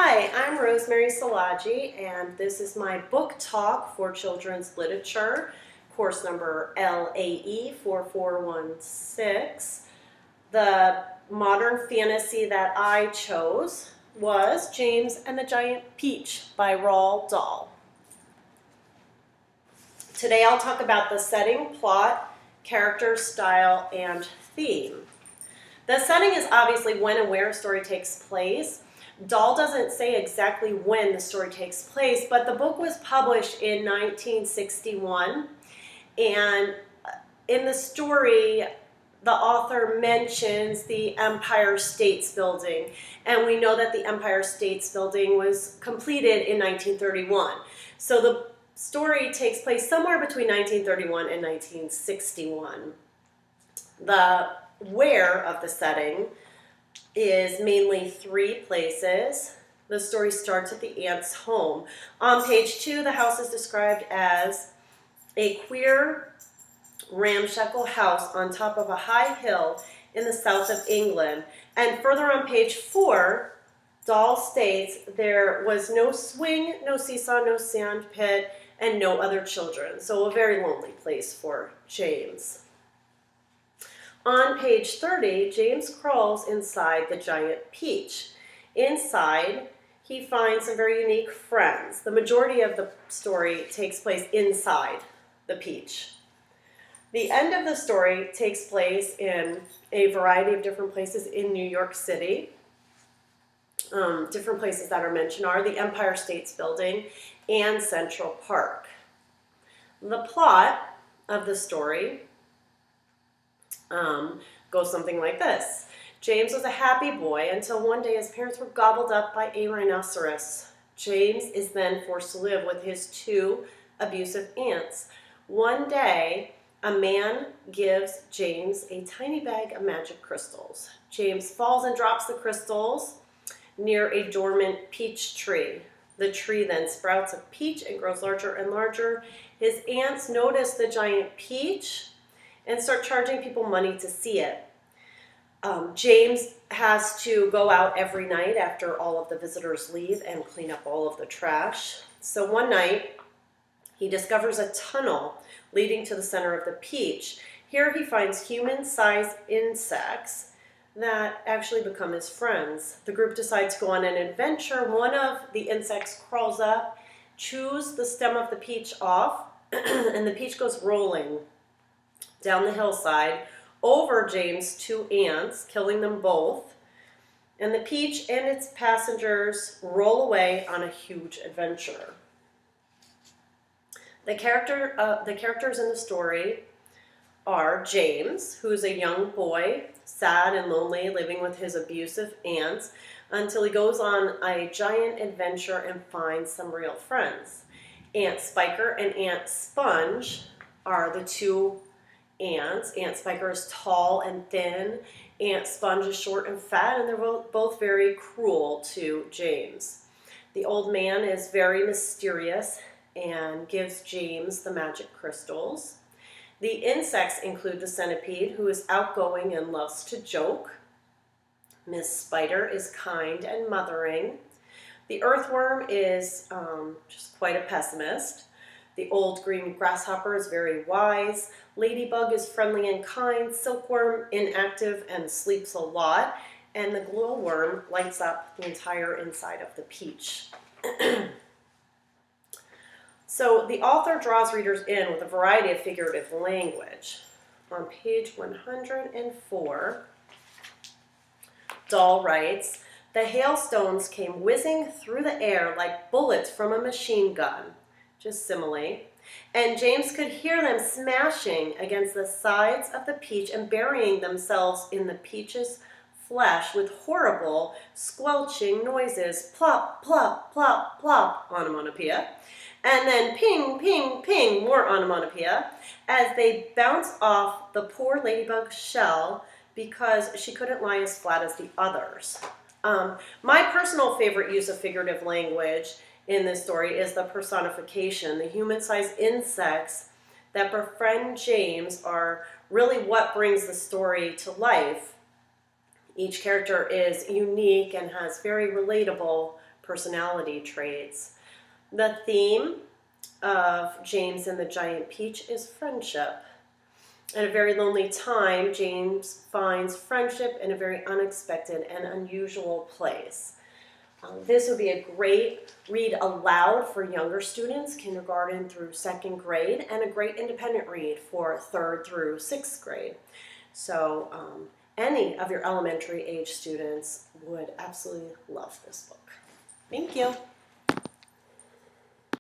Hi, I'm Rosemary Salaji, and this is my book talk for children's literature, course number LAE 4416. The modern fantasy that I chose was James and the Giant Peach by Roald Dahl. Today I'll talk about the setting, plot, character, style, and theme. The setting is obviously when and where a story takes place. Dahl doesn't say exactly when the story takes place, but the book was published in 1961, and in the story, the author mentions the Empire States Building, and we know that the Empire States Building was completed in 1931. So the story takes place somewhere between 1931 and 1961. The where of the setting is mainly three places. The story starts at the aunt's home. On page 2, the house is described as a queer, ramshackle house on top of a high hill in the south of England. And further on page 4, Dahl states there was no swing, no seesaw, no sand pit, and no other children. So a very lonely place for James. On page 30, James crawls inside the giant peach. Inside, he finds some very unique friends. The majority of the story takes place inside the peach. The end of the story takes place in a variety of different places in New York City. Different places that are mentioned are the Empire States Building and Central Park. The plot of the story goes something like this. James was a happy boy until one day his parents were gobbled up by a rhinoceros. James is then forced to live with his two abusive aunts. One day, a man gives James a tiny bag of magic crystals. James falls and drops the crystals near a dormant peach tree. The tree then sprouts a peach and grows larger and larger. His aunts notice the giant peach and start charging people money to see it. James has to go out every night after all of the visitors leave and clean up all of the trash. So one night, he discovers a tunnel leading to the center of the peach. Here he finds human-sized insects that actually become his friends. The group decides to go on an adventure. One of the insects crawls up, chews the stem of the peach off, and the peach goes rolling down the hillside over James' two aunts, killing them both. And the peach and its passengers roll away on a huge adventure. The characters in the story are James, who's a young boy, sad and lonely, living with his abusive aunts, until he goes on a giant adventure and finds some real friends. Aunt Spiker and Aunt Sponge are the two aunts. Aunt Spiker is tall and thin. Aunt Sponge is short and fat, and they're both very cruel to James. The old man is very mysterious and gives James the magic crystals. The insects include the centipede, who is outgoing and loves to joke. Miss Spider is kind and mothering. The earthworm is just quite a pessimist. The old green grasshopper is very wise. Ladybug is friendly and kind. Silkworm inactive and sleeps a lot. And the glowworm lights up the entire inside of the peach. So the author draws readers in with a variety of figurative language. On page 104, Dahl writes, "The hailstones came whizzing through the air like bullets from a machine gun," just simile, "and James could hear them smashing against the sides of the peach and burying themselves in the peach's flesh with horrible squelching noises, plop, plop, plop, plop," onomatopoeia, and then ping, ping, ping, more onomatopoeia, as they bounce off the poor ladybug's shell because she couldn't lie as flat as the others. My personal favorite use of figurative language in this story is the personification. The human-sized insects that befriend James are really what brings the story to life. Each character is unique and has very relatable personality traits. The theme of James and the Giant Peach is friendship. At a very lonely time, James finds friendship in a very unexpected and unusual place. This would be a great read aloud for younger students, kindergarten through second grade, and a great independent read for third through sixth grade. So any of your elementary age students would absolutely love this book. Thank you.